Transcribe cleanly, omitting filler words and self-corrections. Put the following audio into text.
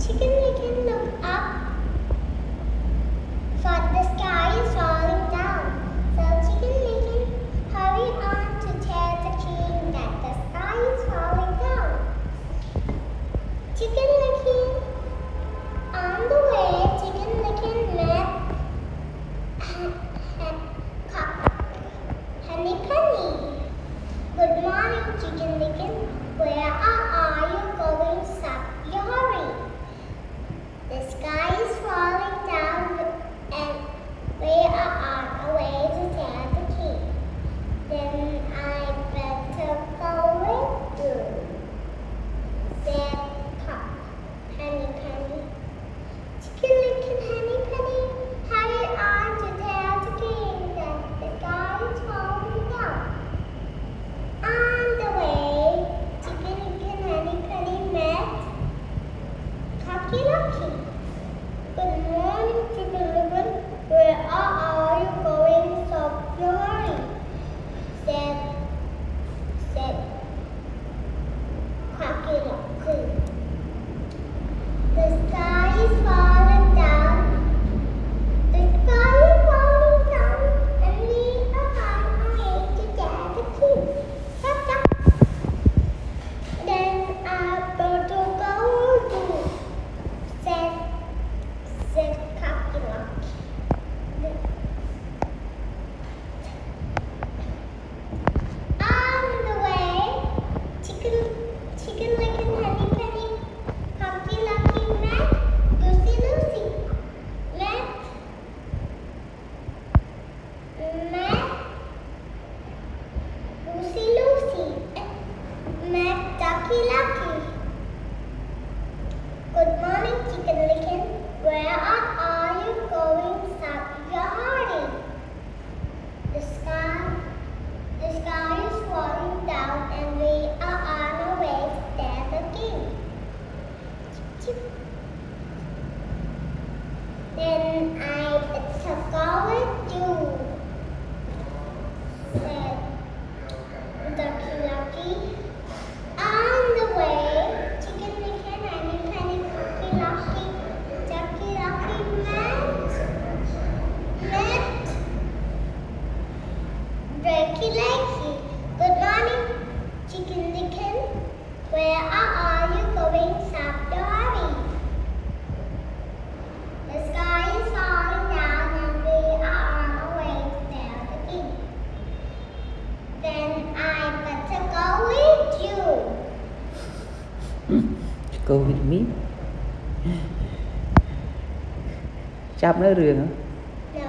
Chicken Licken looked up, but the sky is falling down. So Chicken Licken hurried on to tell the king that the sky is falling down. Chicken Licken, on the way, Chicken Licken met Honey Penny. Good morning, Chicken Licken. Where are you going? Sup your hurry. The sky is falling down and we are on our way to tell the king. Then I better go with you, said Honey Penny. Chicken Licken Honey Penny hurried on to tell the king that the sky is falling down. On the way, Chicken Licken Honey Penny met Cocky Lucky. Good morning, Chicken Licken. Where are you going? Stop your hurry, said Cocky Lucky. The sky is falling down. The sky is falling down, and we are on our way to tell the king. Bobta. Then I better go too, said Cocky Lucky. On the way, Chicken Licken Honey Penny, Cocky Lucky met Lucy. Met Lucy. Met Ducky Lucky. Good morning, Chicken Licken. Where are you going? Stop your hurry. The sky is falling down and we are on our way to tell the king. Then I better go with you, said Ducky Lucky. On the way, Chicken Licken Honey Penny, Ducky Lucky met Ducky Lucky. Good morning, Chicken Licken. Where are you going? Stop your hurry. The sky is falling down and we are on our way to tell the king. Then I better go with you. Go with me. Chắp nữa rường hả? No.